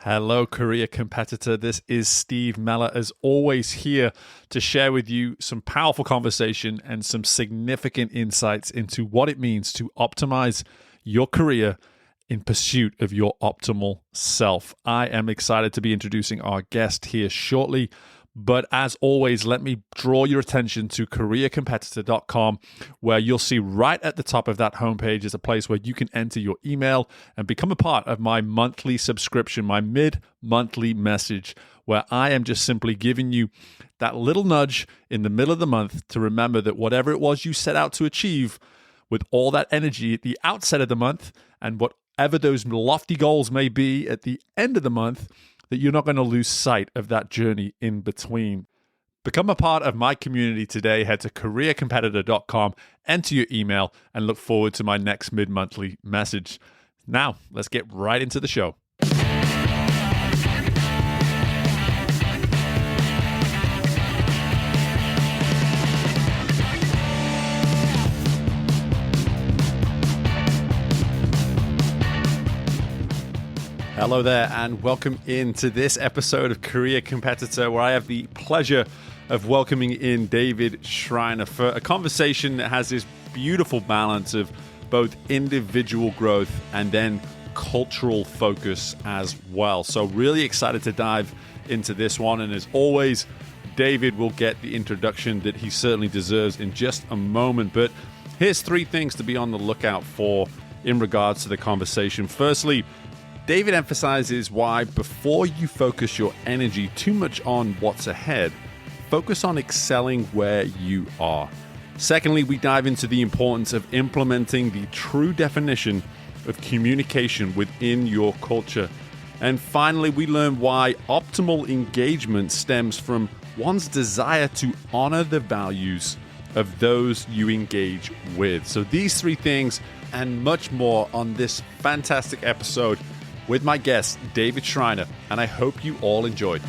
Hello, career competitor. This is Steve Mellor, as always, here to share with you some powerful conversation and some significant insights into what it means to optimize your career in pursuit of your optimal self. I am excited to be introducing our guest here shortly. But as always, let me draw your attention to careercompetitor.com, where you'll see right at the top of that homepage is a place where you can enter your email and become a part of my monthly subscription, my mid-monthly message, where I am just simply giving you that little nudge in the middle of the month to remember that whatever it was you set out to achieve with all that energy at the outset of the month and whatever those lofty goals may be at the end of the month, that you're not going to lose sight of that journey in between. Become a part of my community today. Head to careercompetitor.com, enter your email, and look forward to my next mid-monthly message. Now, let's get right into the show. Hello there, and welcome into this episode of Career Competitor, where I have the pleasure of welcoming in David Schreiner for a conversation that has this beautiful balance of both individual growth and then cultural focus as well. So really excited to dive into this one. And as always, David will get the introduction that he certainly deserves in just a moment. But here's three things to be on the lookout for in regards to the conversation. Firstly, David emphasizes why before you focus your energy too much on what's ahead, focus on excelling where you are. Secondly, we dive into the importance of implementing the true definition of communication within your culture. And finally, we learn why optimal engagement stems from one's desire to honor the values of those you engage with. So these three things and much more on this fantastic episode with my guest, David Schreiner, and I hope you all enjoyed.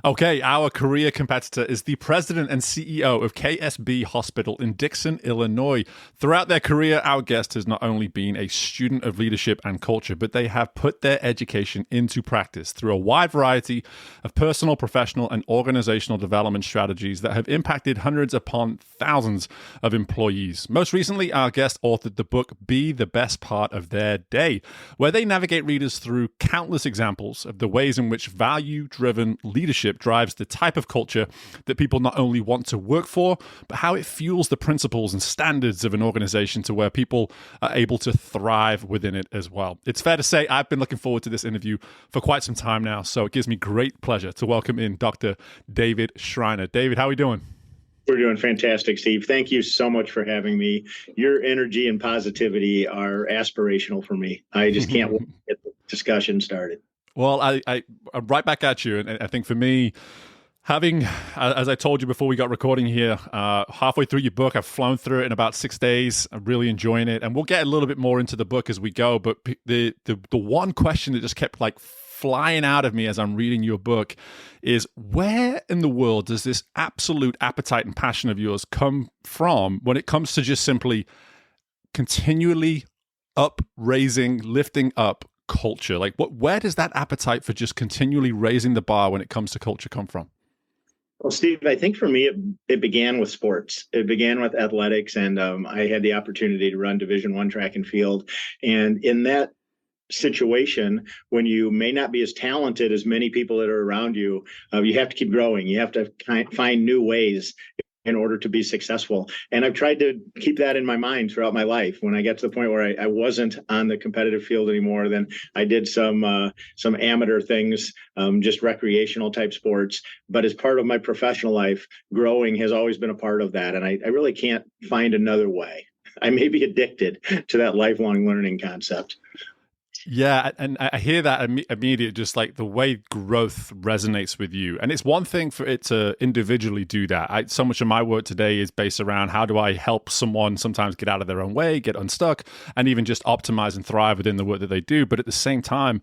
Okay, our career competitor is the president and CEO of KSB Hospital in Dixon, Illinois. Throughout their career, our guest has not only been a student of leadership and culture, but they have put their education into practice through a wide variety of personal, professional, and organizational development strategies that have impacted hundreds upon thousands of employees. Most recently, our guest authored the book, Be the Best Part of Their Day, where they navigate readers through countless examples of the ways in which value-driven leadership drives the type of culture that people not only want to work for, but how it fuels the principles and standards of an organization to where people are able to thrive within it as well. It's fair to say I've been looking forward to this interview for quite some time now, so it gives me great pleasure to welcome in Dr. David Schreiner. David, how are we doing? We're doing fantastic, Steve. Thank you so much for having me. Your energy and positivity are aspirational for me. I just can't wait to get the discussion started. Well, I'm right back at you. And I think for me, having, as I told you before we got recording here, halfway through your book, I've flown through it in about 6 days. I'm really enjoying it. And we'll get a little bit more into the book as we go. But the one question that just kept like flying out of me as I'm reading your book is, where in the world does this absolute appetite and passion of yours come from when it comes to just simply continually lifting up culture? Like, where does that appetite for just continually raising the bar when it comes to culture come from? Well, Steve, I think for me, it began with sports. It began with athletics, and I had the opportunity to run Division I track and field. And in that situation, when you may not be as talented as many people that are around you, you have to keep growing. You have to find new ways in order to be successful. And I've tried to keep that in my mind throughout my life. When I get to the point where I wasn't on the competitive field anymore, then I did some amateur things, just recreational type sports. But as part of my professional life, growing has always been a part of that. And I really can't find another way. I may be addicted to that lifelong learning concept. Yeah, and I hear that immediate, just like the way growth resonates with you. And it's one thing for it to individually do that. So much of my work today is based around how do I help someone sometimes get out of their own way, get unstuck, and even just optimize and thrive within the work that they do. But at the same time,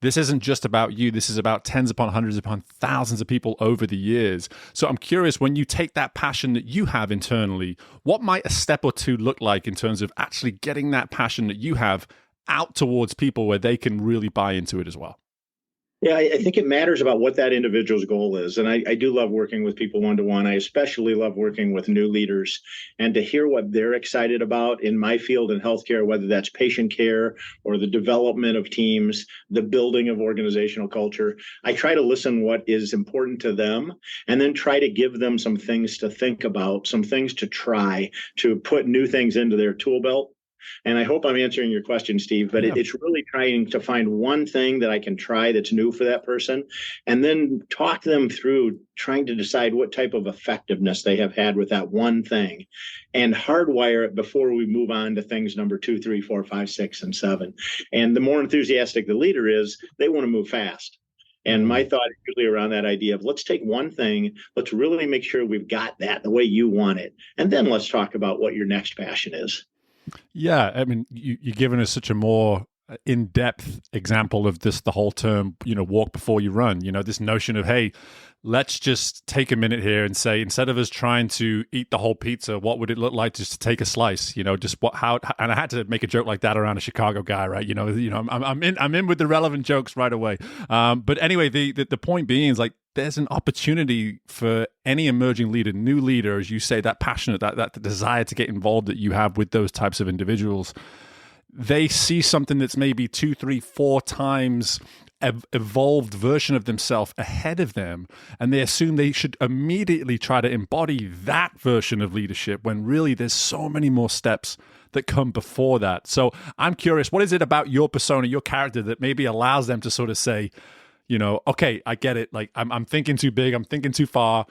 this isn't just about you. This is about tens upon hundreds upon thousands of people over the years. So I'm curious, when you take that passion that you have internally, what might a step or two look like in terms of actually getting that passion that you have out towards people where they can really buy into it as well? Yeah, I think it matters about what that individual's goal is. And I do love working with people one-to-one. I especially love working with new leaders and to hear what they're excited about in my field in healthcare, whether that's patient care or the development of teams, the building of organizational culture. I try to listen what is important to them and then try to give them some things to think about, some things to try, to put new things into their tool belt. And I hope I'm answering your question, Steve, but Yeah. it's really trying to find one thing that I can try that's new for that person and then talk them through trying to decide what type of effectiveness they have had with that one thing and hardwire it before we move on to things number 2, 3, 4, 5, 6, and 7. And the more enthusiastic the leader is, they want to move fast. And my thought is usually around that idea of let's take one thing, let's really make sure we've got that the way you want it. And then let's talk about what your next passion is. Yeah, I mean, you're giving us such a more in-depth example of this, the whole term, walk before you run, this notion of, hey, let's just take a minute here and say, instead of us trying to eat the whole pizza, what would it look like just to take a slice, just and I had to make a joke like that around a Chicago guy, right? I'm in with the relevant jokes right away. But anyway, the point being is like, there's an opportunity for any emerging leader, new leader, as you say, that passionate, that desire to get involved that you have with those types of individuals. They see something that's maybe 2, 3, 4 times evolved version of themselves ahead of them, and they assume they should immediately try to embody that version of leadership when really there's so many more steps that come before that. So I'm curious, what is it about your persona, your character, that maybe allows them to sort of say, okay, I get it. Like I'm thinking too big. I'm thinking too far.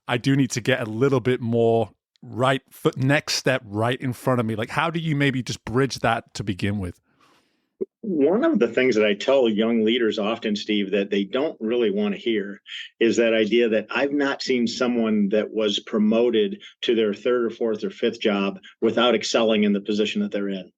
I do need to get a little bit more right foot, next step right in front of me. Like, how do you maybe just bridge that to begin with? One of the things that I tell young leaders often, Steve, that they don't really want to hear is that idea that I've not seen someone that was promoted to their 3rd or 4th or 5th job without excelling in the position that they're in.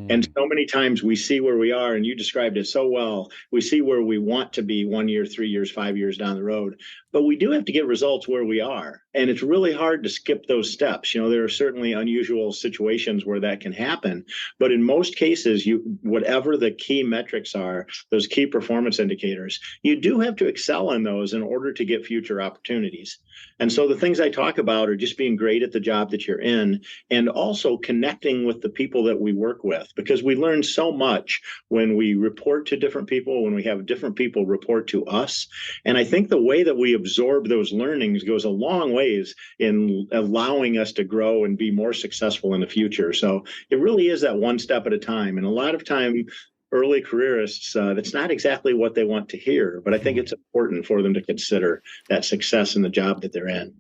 And so many times we see where we are, and you described it so well. We see where we want to be 1 year, 3 years, 5 years down the road. But we do have to get results where we are. And it's really hard to skip those steps. There are certainly unusual situations where that can happen. But in most cases, whatever the key metrics are, those key performance indicators, you do have to excel in those in order to get future opportunities. And so the things I talk about are just being great at the job that you're in and also connecting with the people that we work with, because we learn so much when we report to different people, when we have different people report to us. And I think the way that we absorb those learnings goes a long ways in allowing us to grow and be more successful in the future. So it really is that one step at a time. And a lot of time, early careerists, that's not exactly what they want to hear, but I think it's important for them to consider that success in the job that they're in.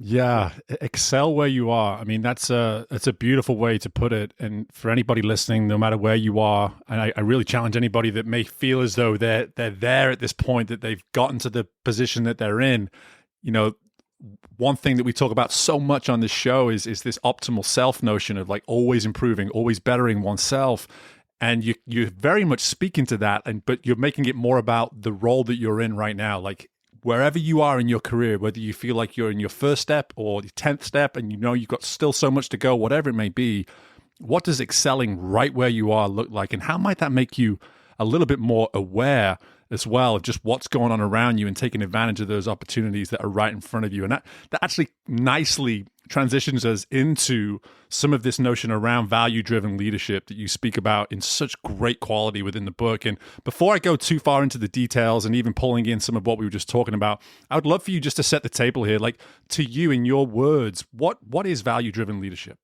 Yeah, excel where you are. I mean, that's a beautiful way to put it. And for anybody listening, no matter where you are, and I really challenge anybody that may feel as though they're there at this point, that they've gotten to the position that they're in. One thing that we talk about so much on this show is this optimal self notion of like always improving, always bettering oneself. And you're very much speaking to that, but you're making it more about the role that you're in right now. Like wherever you are in your career, whether you feel like you're in your 1st step or the 10th step, and you've got still so much to go, whatever it may be, what does excelling right where you are look like? And how might that make you a little bit more aware as well of just what's going on around you and taking advantage of those opportunities that are right in front of you? And that actually nicely transitions us into some of this notion around value-driven leadership that you speak about in such great quality within the book. And before I go too far into the details and even pulling in some of what we were just talking about, I would love for you just to set the table here. Like, to you, in your words, what is value-driven leadership?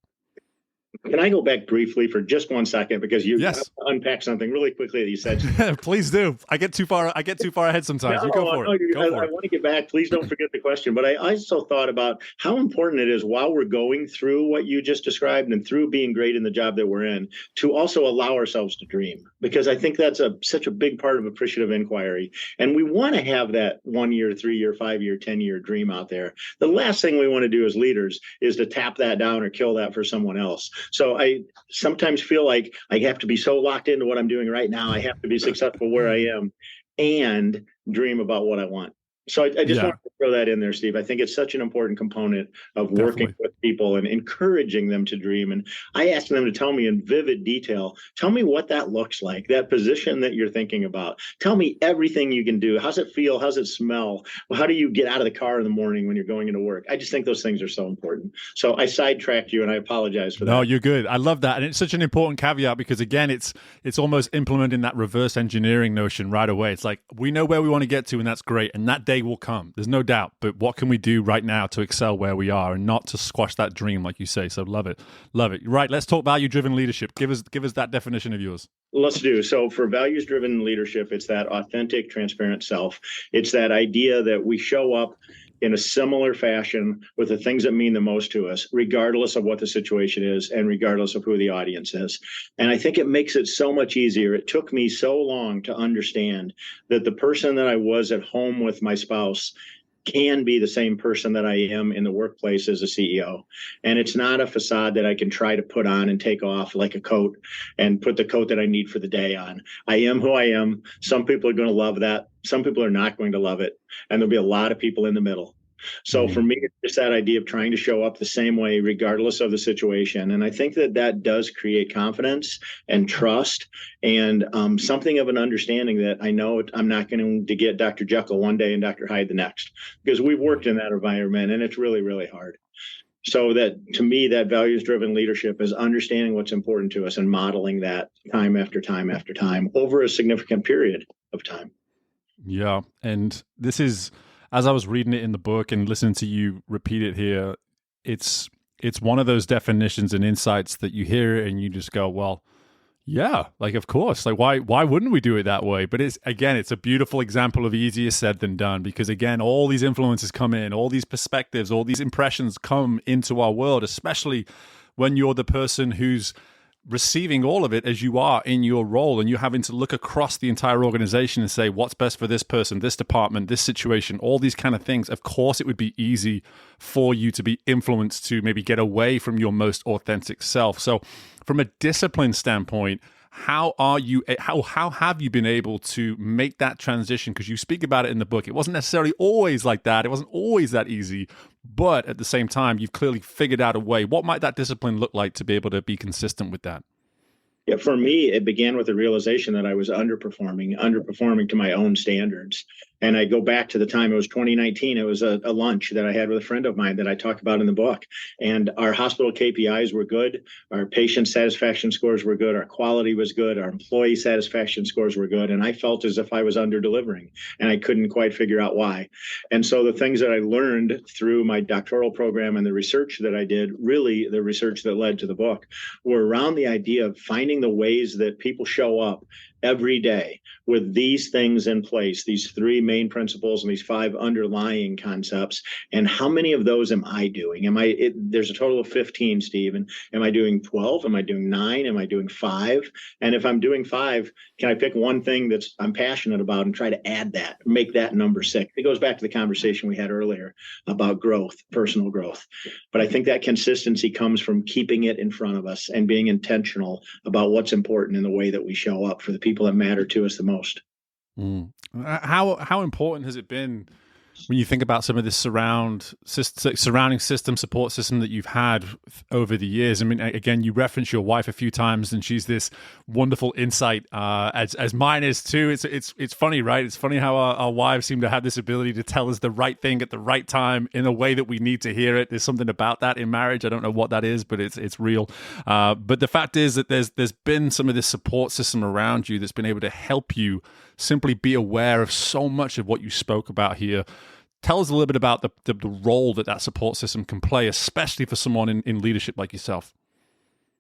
Can I go back briefly for just 1 second, because you Yes. unpacked something really quickly that you said. Please do. I get too far ahead sometimes. No, You go for it. I want to get back. Please don't forget the question. But I also thought about how important it is while we're going through what you just described and through being great in the job that we're in, to also allow ourselves to dream, because I think that's such a big part of appreciative inquiry. And we want to have that 1 year, 3 year, 5 year, 10-year dream out there. The last thing we want to do as leaders is to tap that down or kill that for someone else. So I sometimes feel like I have to be so locked into what I'm doing right now. I have to be successful where I am and dream about what I want. So I just Yeah, wanted to throw that in there, Steve. I think it's such an important component of working definitely. with people and encouraging them to dream. And I asked them to tell me in vivid detail, tell me what that looks like, that position that you're thinking about. Tell me everything you can do. How's it feel? How's it smell? Well, how do you get out of the car in the morning when you're going into work? I just think those things are so important. So I sidetracked you and I apologize for No, that. you're good. I love that, and it's such an important caveat because again, it's almost implementing that reverse engineering notion right away. It's like we know where we want to get to, and that's great, and that day will come. There's no doubt. But what can we do right now to excel where we are, and not to squash that dream, like you say? So love it, love it. Right. Let's talk value-driven leadership. Give us that definition of yours. Let's do. So for values driven leadership, it's that authentic, transparent self. It's that idea that we show up in a similar fashion with the things that mean the most to us, regardless of what the situation is and regardless of who the audience is. And I think it makes it so much easier. It took me so long to understand that the person that I was at home with my spouse can be the same person that I am in the workplace as a CEO. And it's not a facade that I can try to put on and take off like a coat and put the coat that I need for the day on. I am who I am. Some people are going to love that. Some people are not going to love it. And there'll be a lot of people in the middle. So for Mm. me, it's just that idea of trying to show up the same way, regardless of the situation. And I think that that does create confidence and trust and something of an understanding that I know I'm not going to get Dr. Jekyll one day and Dr. Hyde the next, because we've worked in that environment and it's really, really hard. So that to me, that values driven leadership is understanding what's important to us and modeling that time after time after time over a significant period of time. Yeah, and this is as I was reading it in the book and listening to you repeat it here, it's it's one of those definitions and insights that you hear and you just go, well, yeah, like of course. Like why wouldn't we do it that way? But it's again, it's a beautiful example of easier said than done because again, all these influences come in, all these perspectives, all these impressions come into our world, especially when you're the person who's receiving all of it as you are in your role and you're having to look across the entire organization and say what's best for this person, this department, this situation, all these kind of things. Of course it would be easy for you to be influenced to maybe get away from your most authentic self. So from a discipline standpoint, how have you been able to make that transition? Because you speak about it in the book. It wasn't necessarily always like that. It wasn't always that easy. But at the same time, you've clearly figured out a way. What might that discipline look like to be able to be consistent with that? Yeah, for me, it began with the realization that I was underperforming to my own standards. And I go back to the time it was 2019. It was a lunch that I had with a friend of mine that I talk about in the book. And our hospital KPIs were good. Our patient satisfaction scores were good. Our quality was good. Our employee satisfaction scores were good. And I felt as if I was under delivering and I couldn't quite figure out why. And so the things that I learned through my doctoral program and the research that I did, really the research that led to the book, were around the idea of finding the ways that people show up every day with these things in place, these three main principles and these five underlying concepts. And how many of those am I doing? There's a total of 15, Steve. And am I doing 12? Am I doing 9? Am I doing 5? And if I'm doing 5, can I pick one thing that's I'm passionate about and try to add that, make that number 6? It goes back to the conversation we had earlier about growth, personal growth. But I think that consistency comes from keeping it in front of us and being intentional about what's important in the way that we show up for the people that matter to us the most. Mm. How important has it been when you think about some of this surrounding system, support system that you've had over the years? I mean, again, you reference your wife a few times, and she's this wonderful insight, as mine is too. It's funny, right? It's funny how our wives seem to have this ability to tell us the right thing at the right time in a way that we need to hear it. There's something about that in marriage. I don't know what that is, but it's real. But the fact is that there's been some of this support system around you that's been able to help you simply be aware of so much of what you spoke about here. Tell us a little bit about the role that support system can play, especially for someone in leadership like yourself.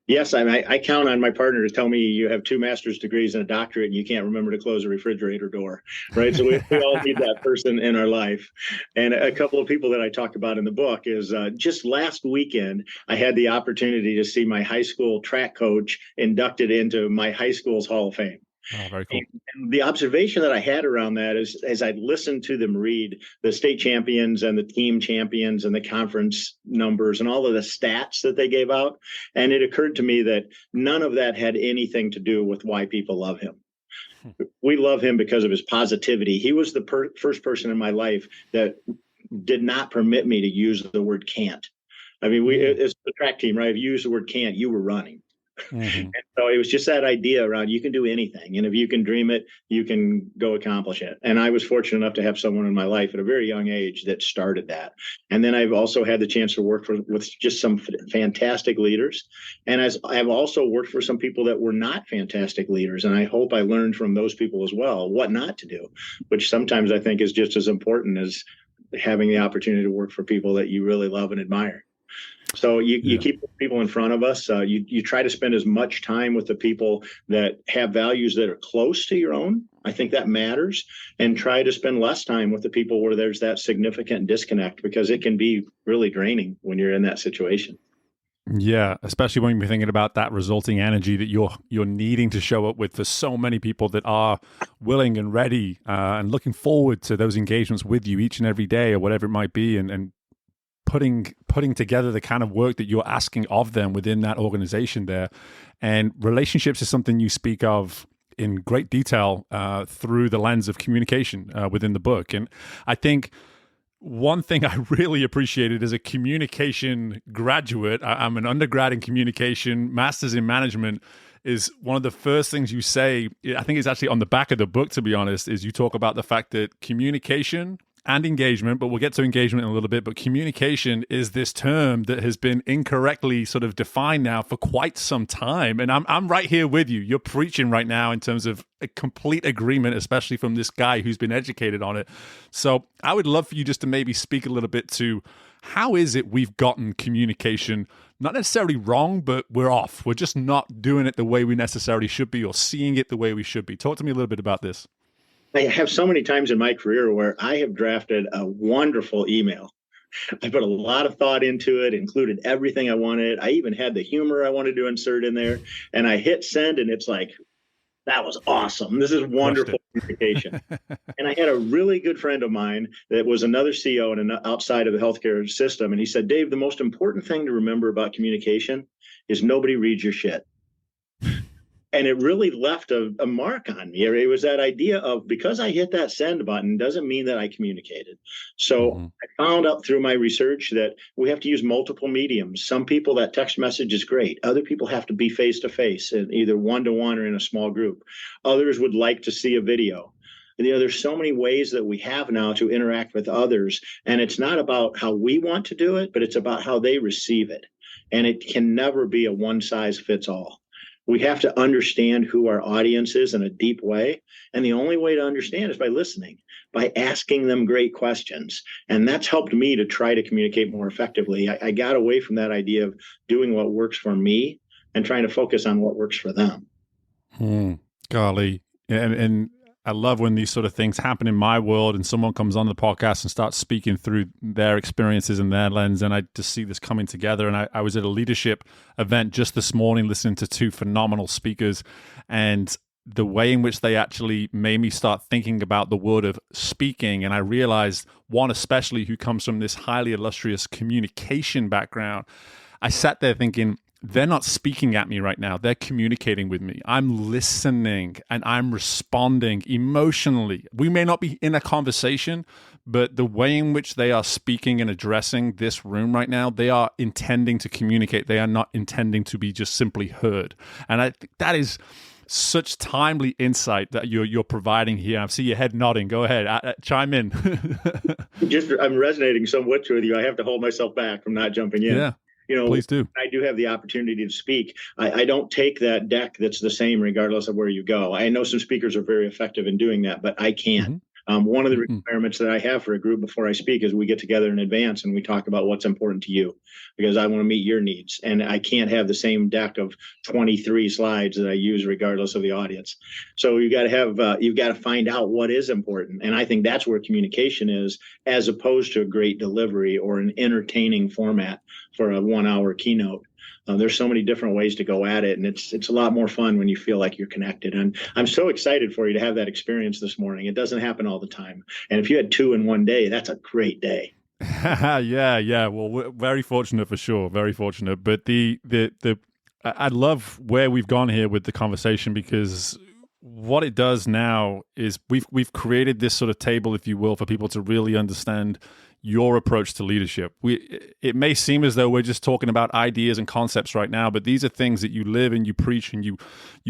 Yes, I count on my partner to tell me you have 2 master's degrees and a doctorate and you can't remember to close a refrigerator door, right? So we all need that person in our life. And a couple of people that I talk about in the book is just last weekend, I had the opportunity to see my high school track coach inducted into my high school's Hall of Fame. Oh, very cool. And the observation that I had around that is as I listened to them read the state champions and the team champions and the conference numbers and all of the stats that they gave out. And it occurred to me that none of that had anything to do with why people love him. We love him because of his positivity. He was the first person in my life that did not permit me to use the word can't. I mean, it's the track team, right? If you use the word can't, you were running. And so it was just that idea around you can do anything. And if you can dream it, you can go accomplish it. And I was fortunate enough to have someone in my life at a very young age that started that. And then I've also had the chance to work with just some fantastic leaders. And as I've also worked for some people that were not fantastic leaders. And I hope I learned from those people as well, what not to do, which sometimes I think is just as important as having the opportunity to work for people that you really love and admire. So you keep people in front of us. You try to spend as much time with the people that have values that are close to your own. I think that matters. And try to spend less time with the people where there's that significant disconnect, because it can be really draining when you're in that situation. Yeah, especially when you're thinking about that resulting energy that you're needing to show up with for so many people that are willing and ready and looking forward to those engagements with you each and every day or whatever it might be, and putting together the kind of work that you're asking of them within that organization there. And relationships is something you speak of in great detail through the lens of communication within the book. And I think one thing I really appreciated as a communication graduate, I'm an undergrad in communication, master's in management, is one of the first things you say, I think it's actually on the back of the book, to be honest, is you talk about the fact that communication and engagement, but we'll get to engagement in a little bit, but communication is this term that has been incorrectly sort of defined now for quite some time. And I'm right here with you. You're preaching right now in terms of a complete agreement, especially from this guy who's been educated on it. So I would love for you just to maybe speak a little bit to how is it we've gotten communication not necessarily wrong, but we're off. We're just not doing it the way we necessarily should be or seeing it the way we should be. Talk to me a little bit about this. I have so many times in my career where I have drafted a wonderful email. I put a lot of thought into it, included everything I wanted. I even had the humor I wanted to insert in there. And I hit send, and it's like, that was awesome. This is wonderful communication. And I had a really good friend of mine that was another CEO outside of the healthcare system. And he said, Dave, the most important thing to remember about communication is nobody reads your shit. And it really left a mark on me. It was that idea of, because I hit that send button doesn't mean that I communicated. So I found out through my research that we have to use multiple mediums. Some people, that text message is great. Other people have to be face-to-face, either one-to-one or in a small group. Others would like to see a video. There's so many ways that we have now to interact with others. And it's not about how we want to do it, but it's about how they receive it. And it can never be a one-size-fits-all. We have to understand who our audience is in a deep way. And the only way to understand is by listening, by asking them great questions. And that's helped me to try to communicate more effectively. I got away from that idea of doing what works for me and trying to focus on what works for them. Golly. And I love when these sort of things happen in my world and someone comes on the podcast and starts speaking through their experiences and their lens. And I just see this coming together. And I was at a leadership event just this morning, listening to two phenomenal speakers, and the way in which they actually made me start thinking about the word of speaking. And I realized, one especially who comes from this highly illustrious communication background, I sat there thinking, they're not speaking at me right now. They're communicating with me. I'm listening and I'm responding emotionally. We may not be in a conversation, but the way in which they are speaking and addressing this room right now, they are intending to communicate. They are not intending to be just simply heard. And I think that is such timely insight that you're providing here. I see your head nodding. Go ahead, chime in. I'm resonating so much with you. I have to hold myself back from not jumping in. Yeah. Please do. I do have the opportunity to speak. I don't take that deck that's the same regardless of where you go. I know some speakers are very effective in doing that, but I can't. One of the requirements that I have for a group before I speak is we get together in advance and we talk about what's important to you, because I want to meet your needs. And I can't have the same deck of 23 slides that I use regardless of the audience. So you've got to find out what is important. And I think that's where communication is, as opposed to a great delivery or an entertaining format for a 1-hour keynote. There's so many different ways to go at it, and it's a lot more fun when you feel like you're connected. And I'm so excited for you to have that experience this morning. It doesn't happen all the time. And if you had 2 in one day, that's a great day. Yeah. Well, we're very fortunate for sure. Very fortunate. But I love where we've gone here with the conversation, because what it does now is we've created this sort of table, if you will, for people to really understand your approach to leadership. It may seem as though we're just talking about ideas and concepts right now, but these are things that you live and you preach and you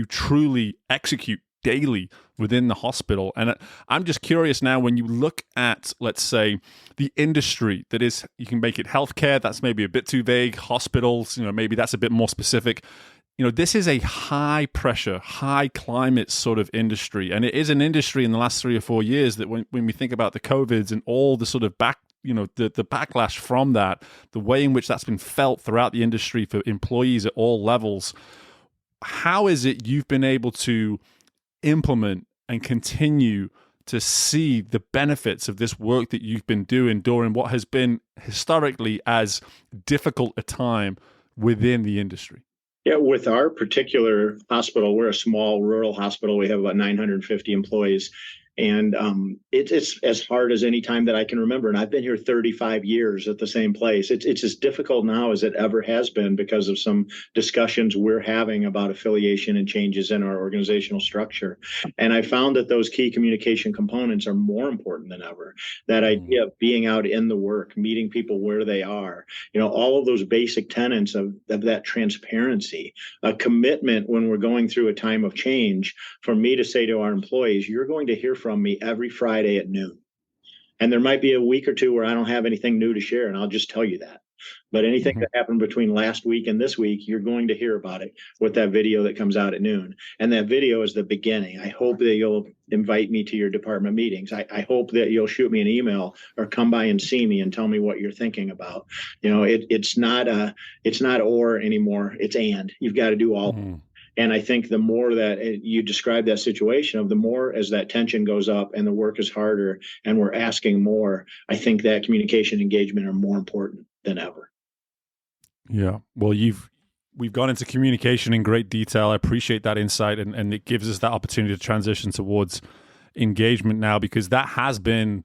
truly execute daily within the hospital. And I'm just curious now, when you look at, let's say, the industry that is, you can make it healthcare, that's maybe a bit too vague, hospitals, maybe that's a bit more specific. This is a high pressure, high climate sort of industry. And it is an industry in the last 3 or 4 years that when we think about the COVIDs and all the sort of the backlash from that, the way in which that's been felt throughout the industry for employees at all levels, how is it you've been able to implement and continue to see the benefits of this work that you've been doing during what has been historically as difficult a time within the industry? Yeah, with our particular hospital, we're a small rural hospital. We have about 950 employees. And it's as hard as any time that I can remember. And I've been here 35 years at the same place. It's as difficult now as it ever has been because of some discussions we're having about affiliation and changes in our organizational structure. And I found that those key communication components are more important than ever. That idea of being out in the work, meeting people where they are, all of those basic tenets of that transparency, a commitment when we're going through a time of change, for me to say to our employees, you're going to hear from me every Friday at noon. And there might be a week or two where I don't have anything new to share, and I'll just tell you that. But anything that happened between last week and this week, you're going to hear about it with that video that comes out at noon. And that video is the beginning. I hope that you'll invite me to your department meetings. I hope that you'll shoot me an email or come by and see me and tell me what you're thinking about. It's not or anymore. It's and. You've got to do all. And I think the more that you describe that situation, the more as that tension goes up and the work is harder and we're asking more, I think that communication engagement are more important than ever. Yeah. Well, we've gone into communication in great detail. I appreciate that insight, and it gives us that opportunity to transition towards engagement now, because that has been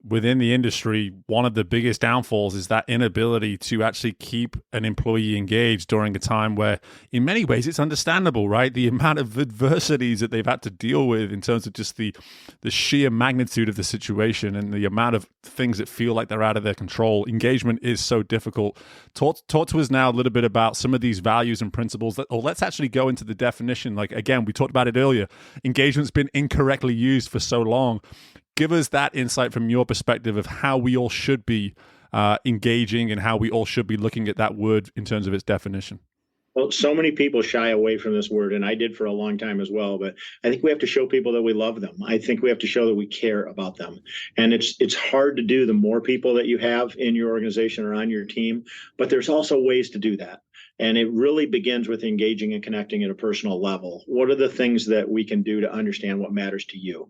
within the industry, one of the biggest downfalls is that inability to actually keep an employee engaged during a time where, in many ways, it's understandable, right? The amount of adversities that they've had to deal with in terms of just the sheer magnitude of the situation and the amount of things that feel like they're out of their control. Engagement is so difficult. Talk to us now a little bit about some of these values and principles. Let's actually go into the definition. Like, again, we talked about it earlier. Engagement's been incorrectly used for so long. Give us that insight from your perspective of how we all should be engaging and how we all should be looking at that word in terms of its definition. Well, so many people shy away from this word, and I did for a long time as well. But I think we have to show people that we love them. I think we have to show that we care about them. And it's hard to do the more people that you have in your organization or on your team. But there's also ways to do that. And it really begins with engaging and connecting at a personal level. What are the things that we can do to understand what matters to you?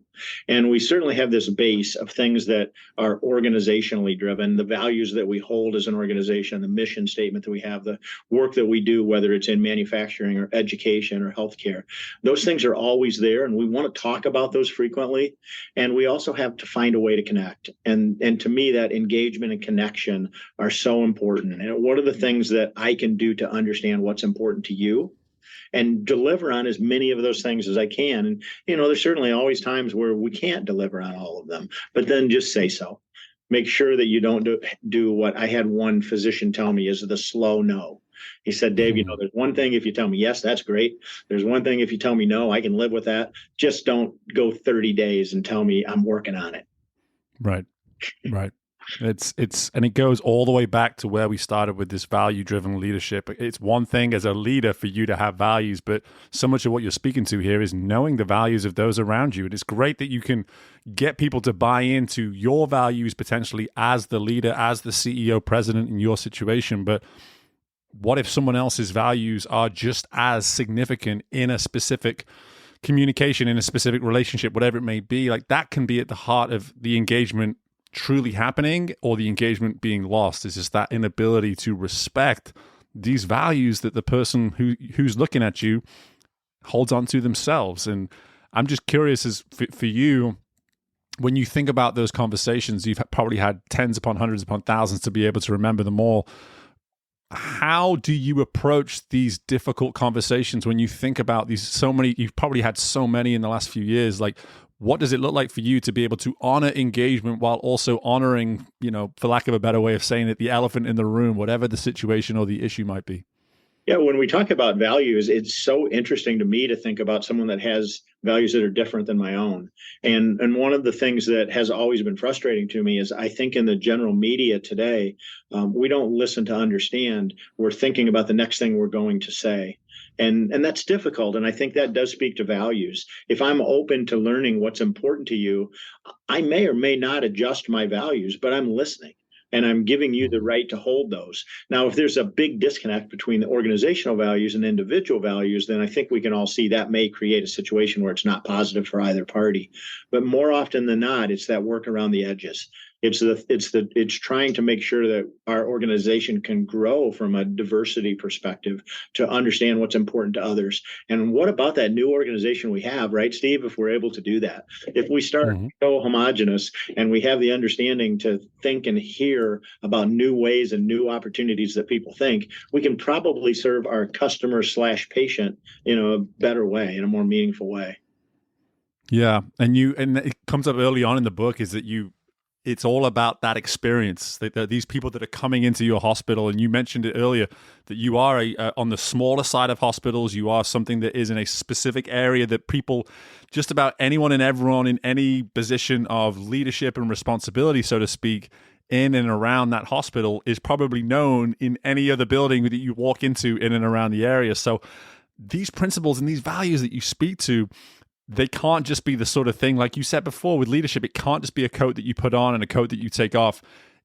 And we certainly have this base of things that are organizationally driven, the values that we hold as an organization, the mission statement that we have, the work that we do, whether it's in manufacturing or education or healthcare. Those things are always there, and we want to talk about those frequently. And we also have to find a way to connect. And to me, that engagement and connection are so important. And what are the things that I can do to understand what's important to you and deliver on as many of those things as I can? And, there's certainly always times where we can't deliver on all of them, but then just say so. Make sure that you don't do what I had one physician tell me is the slow no. He said, Dave, there's one thing if you tell me yes, that's great. There's one thing if you tell me no, I can live with that. Just don't go 30 days and tell me I'm working on it. Right. And it goes all the way back to where we started with this value-driven leadership. It's one thing as a leader for you to have values, but so much of what you're speaking to here is knowing the values of those around you. And it's great that you can get people to buy into your values potentially as the leader, as the CEO, president in your situation. But what if someone else's values are just as significant in a specific communication, in a specific relationship, whatever it may be? Like, that can be at the heart of the engagement truly happening or the engagement being lost. Is just that inability to respect these values that the person who's looking at you holds on to themselves. And I'm just curious, as for you, when you think about those conversations, you've probably had tens upon hundreds upon thousands to be able to remember them all. how do you approach these difficult conversations when you think about these so many? You've probably had so many in the last few years. Like, what does it look like for you to be able to honor engagement while also honoring, for lack of a better way of saying it, the elephant in the room, whatever the situation or the issue might be? Yeah, when we talk about values, it's so interesting to me to think about someone that has values that are different than my own. And one of the things that has always been frustrating to me is I think in the general media today, we don't listen to understand. We're thinking about the next thing we're going to say. And that's difficult. And I think that does speak to values. If I'm open to learning what's important to you, I may or may not adjust my values, but I'm listening. And I'm giving you the right to hold those. Now, if there's a big disconnect between the organizational values and individual values, then I think we can all see that may create a situation where it's not positive for either party. But more often than not, it's that work around the edges. It's trying to make sure that our organization can grow from a diversity perspective to understand what's important to others. And what about that new organization we have, right, Steve, if we're able to do that? If we start so homogenous and we have the understanding to think and hear about new ways and new opportunities that people think, we can probably serve our customer/patient in a better way, in a more meaningful way. Yeah. And it comes up early on in the book is that it's all about that experience. These people that are coming into your hospital, and you mentioned it earlier, that you are on the smaller side of hospitals. You are something that is in a specific area that people, just about anyone and everyone in any position of leadership and responsibility, so to speak, in and around that hospital is probably known in any other building that you walk into in and around the area. So these principles and these values that you speak to, they can't just be the sort of thing, like you said before, with leadership, it can't just be a coat that you put on and a coat that you take off.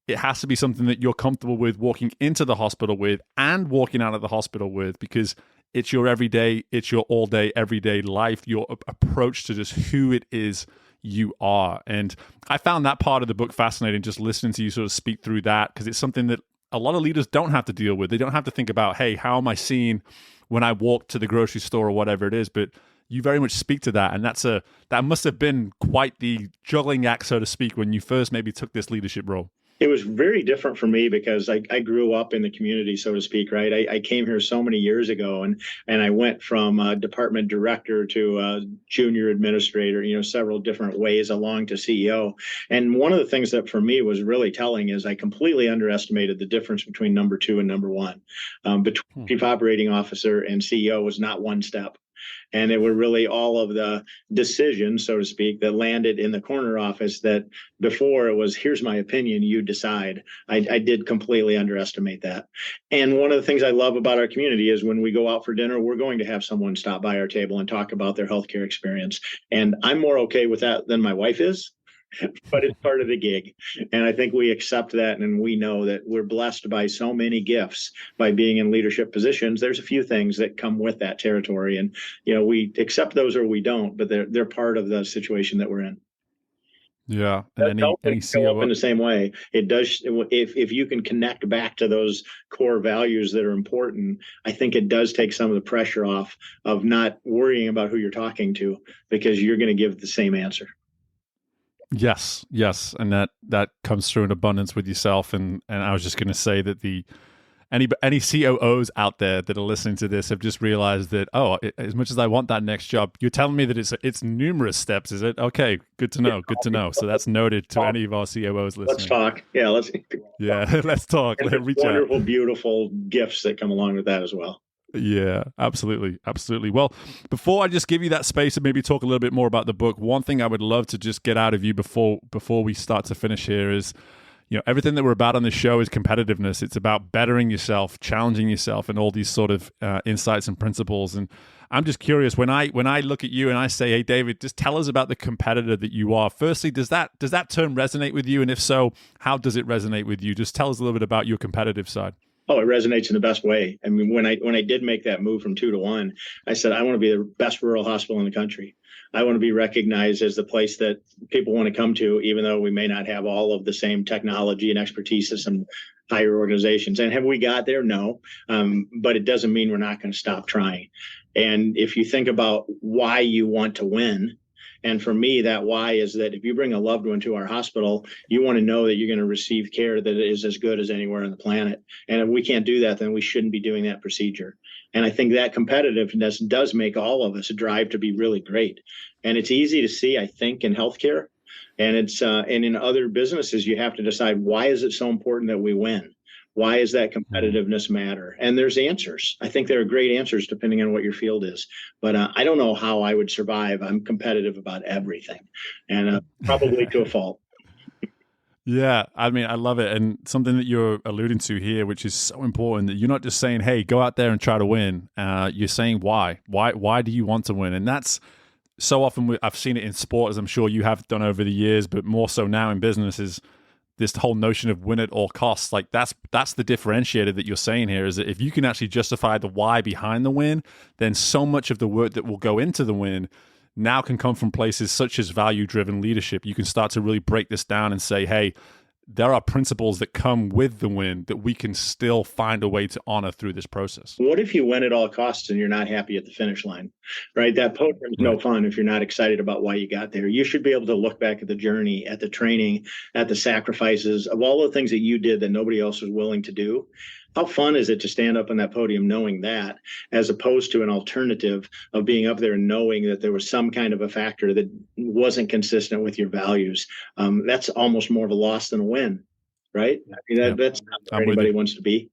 It has to be something that you're comfortable with walking into the hospital with and walking out of the hospital with, because it's your everyday, it's your all day, everyday life, your approach to just who it is you are. And I found that part of the book fascinating, just listening to you sort of speak through that, because it's something that a lot of leaders don't have to deal with. They don't have to think about, hey, how am I seen when I walk to the grocery store or whatever it is, but you very much speak to that. And that must have been quite the juggling act, so to speak, when you first maybe took this leadership role. It was very different for me because I grew up in the community, so to speak, right? I came here so many years ago, and I went from a department director to a junior administrator, several different ways along to CEO. And one of the things that for me was really telling is I completely underestimated the difference between number two and number one. Between chief operating officer and CEO was not one step. And it were really all of the decisions, so to speak, that landed in the corner office that before it was, here's my opinion, you decide. I did completely underestimate that. And one of the things I love about our community is when we go out for dinner, we're going to have someone stop by our table and talk about their healthcare experience. And I'm more okay with that than my wife is. But it's part of the gig. And I think we accept that, and we know that we're blessed by so many gifts by being in leadership positions. There's a few things that come with that territory, and we accept those or we don't, but they're part of the situation that we're in. Yeah, and any CEO in the same way, it does. If you can connect back to those core values that are important, I think it does take some of the pressure off of not worrying about who you're talking to, because you're going to give the same answer. Yes, and that comes through in abundance with yourself. And I was just going to say that any COOs out there that are listening to this have just realized that, as much as I want that next job, you're telling me that it's numerous steps, is it? Okay, good to know. So that's noted to any of our COOs listening. Let's talk. Yeah, let's talk. Reach wonderful, out. Beautiful gifts that come along with that as well. Yeah, absolutely. Well, before I just give you that space and maybe talk a little bit more about the book, one thing I would love to just get out of you before we start to finish here is, everything that we're about on this show is competitiveness. It's about bettering yourself, challenging yourself, and all these sort of insights and principles. And I'm just curious, when I look at you and I say, hey, David, just tell us about the competitor that you are. Firstly, does that term resonate with you? And if so, how does it resonate with you? Just tell us a little bit about your competitive side. Oh, it resonates in the best way. I mean, when I did make that move from 2 to 1, I said, I want to be the best rural hospital in the country. I want to be recognized as the place that people want to come to, even though we may not have all of the same technology and expertise as some higher organizations. And have we got there? No. But it doesn't mean we're not going to stop trying. And if you think about why you want to win, And for me, that why is that if you bring a loved one to our hospital, you want to know that you're going to receive care that is as good as anywhere on the planet. And if we can't do that, then we shouldn't be doing that procedure. And I think that competitiveness does make all of us drive to be really great. And it's easy to see, I think, in healthcare. And and in other businesses, you have to decide, why is it so important that we win? Why does that competitiveness matter? And there's answers. I think there are great answers depending on what your field is. But I don't know how I would survive. I'm competitive about everything, and probably to a fault. Yeah, I mean, I love it. And something that you're alluding to here, which is so important, that you're not just saying, hey, go out there and try to win. You're saying why. Why do you want to win? And that's so often, I've seen it in sport, as I'm sure you have done over the years, but more so now in business, is this whole notion of win at all costs. Like that's the differentiator that you're saying here, is that if you can actually justify the why behind the win, then so much of the work that will go into the win now can come from places such as value-driven leadership. You can start to really break this down and say, hey, there are principles that come with the win that we can still find a way to honor through this process. What if you win at all costs and you're not happy at the finish line, right? That podium is no fun if you're not excited about why you got there. You should be able to look back at the journey, at the training, at the sacrifices of all the things that you did that nobody else was willing to do. How fun is it to stand up on that podium knowing that, as opposed to an alternative of being up there and knowing that there was some kind of a factor that wasn't consistent with your values? That's almost more of a loss than a win, right? I mean, that's not where anybody wants to be.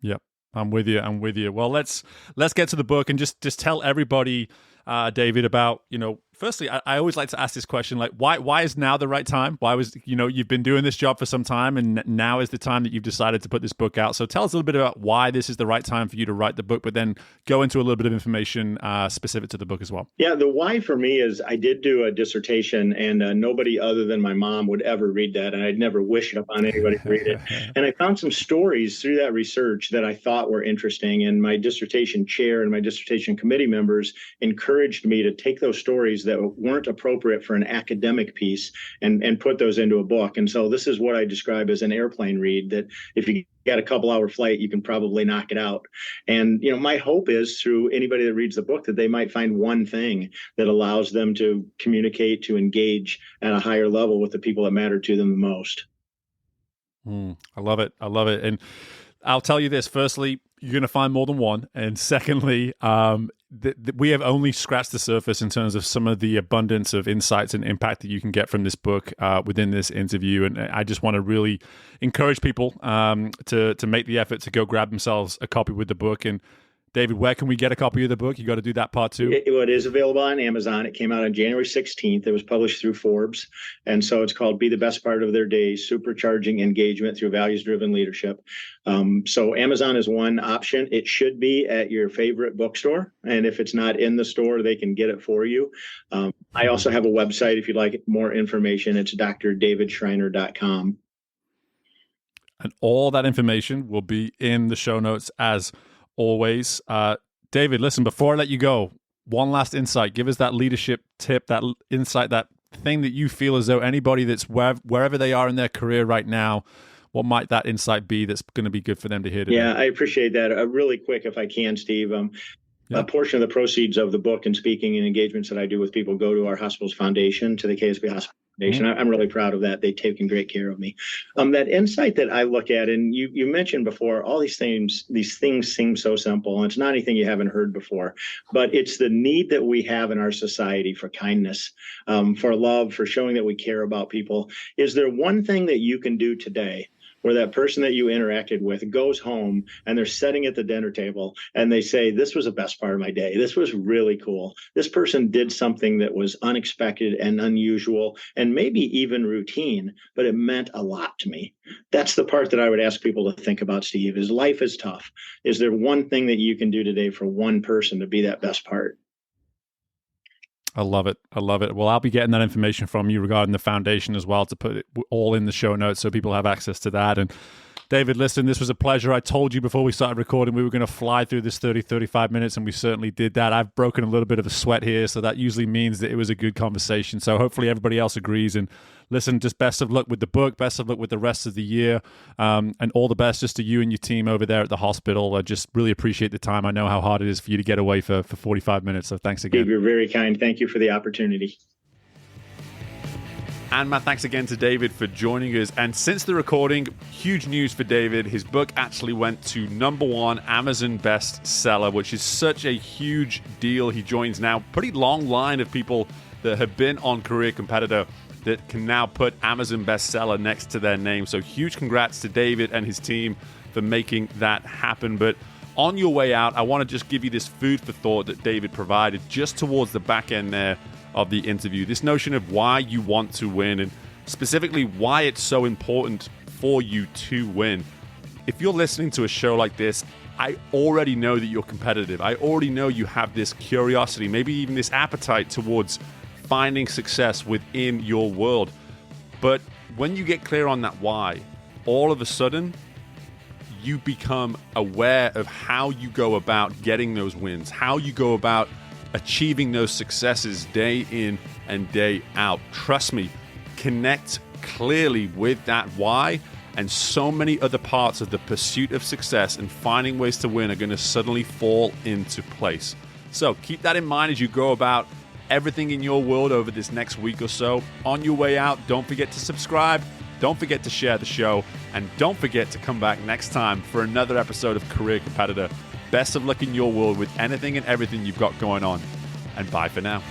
Yep, I'm with you. Well, let's get to the book and just tell everybody, David, about, firstly, I always like to ask this question, like, why is now the right time? Why was, you've been doing this job for some time, and now is the time that you've decided to put this book out. So tell us a little bit about why this is the right time for you to write the book, but then go into a little bit of information specific to the book as well. Yeah, the why for me is I did do a dissertation, and nobody other than my mom would ever read that, and I'd never wish upon anybody to read it. And I found some stories through that research that I thought were interesting, and my dissertation chair and my dissertation committee members encouraged me to take those stories that weren't appropriate for an academic piece and put those into a book. And so this is what I describe as an airplane read, that if you got a couple-hour flight, you can probably knock it out. And, my hope is through anybody that reads the book that they might find one thing that allows them to communicate, to engage at a higher level with the people that matter to them the most. I love it. And I'll tell you this, firstly, you're going to find more than one. And secondly, we have only scratched the surface in terms of some of the abundance of insights and impact that you can get from this book within this interview. And I just want to really encourage people to make the effort to go grab themselves a copy with the book. And David, where can we get a copy of the book? You got to do that part too. It is available on Amazon. It came out on January 16th. It was published through Forbes. And so it's called Be the Best Part of Their Day, Supercharging Engagement Through Values-Driven Leadership. So Amazon is one option. It should be at your favorite bookstore. And if it's not in the store, they can get it for you. I also have a website if you'd like more information. It's drdavidschreiner.com. And all that information will be in the show notes as always. David, listen, before I let you go, one last insight. Give us that leadership tip, that insight, that thing that you feel as though anybody that's wherever they are in their career right now, what might that insight be that's going to be good for them to hear today? Yeah, I appreciate that. Really quick, if I can, Steve. A portion of the proceeds of the book and speaking and engagements that I do with people go to our hospital's foundation, to the KSB Hospital Foundation. I'm really proud of that. They've taken great care of me. That insight that I look at, and you mentioned before, all these things seem so simple, and it's not anything you haven't heard before, but it's the need that we have in our society for kindness, for love, for showing that we care about people. Is there one thing that you can do today where that person that you interacted with goes home and they're sitting at the dinner table and they say, this was the best part of my day. This was really cool. This person did something that was unexpected and unusual and maybe even routine, but it meant a lot to me. That's the part that I would ask people to think about, Steve, is life is tough. Is there one thing that you can do today for one person to be that best part? I love it. Well, I'll be getting that information from you regarding the foundation as well, to put it all in the show notes so people have access to that. And David, listen, this was a pleasure. I told you before we started recording we were going to fly through this 30, 35 minutes, and we certainly did that. I've broken a little bit of a sweat here, so that usually means that it was a good conversation. So hopefully everybody else agrees. And listen, just best of luck with the book, best of luck with the rest of the year, and all the best just to you and your team over there at the hospital. I just really appreciate the time. I know how hard it is for you to get away for 45 minutes, so thanks again. Steve, you're very kind. Thank you for the opportunity. And my thanks again to David for joining us. And since the recording, huge news for David. His book actually went to #1 Amazon bestseller, which is such a huge deal. He joins now pretty long line of people that have been on Career Competitor that can now put Amazon bestseller next to their name. So huge congrats to David and his team for making that happen. But on your way out, I want to just give you this food for thought that David provided just towards the back end there of the interview. This notion of why you want to win, and specifically why it's so important for you to win. If you're listening to a show like this, I already know that you're competitive. I already know you have this curiosity, maybe even this appetite towards finding success within your world. But when you get clear on that why, all of a sudden, you become aware of how you go about getting those wins, how you go about achieving those successes day in and day out. Trust me, connect clearly with that why, and so many other parts of the pursuit of success and finding ways to win are going to suddenly fall into place. So keep that in mind as you go about everything in your world over this next week or so. On your way out, don't forget to subscribe, don't forget to share the show, and don't forget to come back next time for another episode of Career Competitor. Best of luck in your world with anything and everything you've got going on, and bye for now.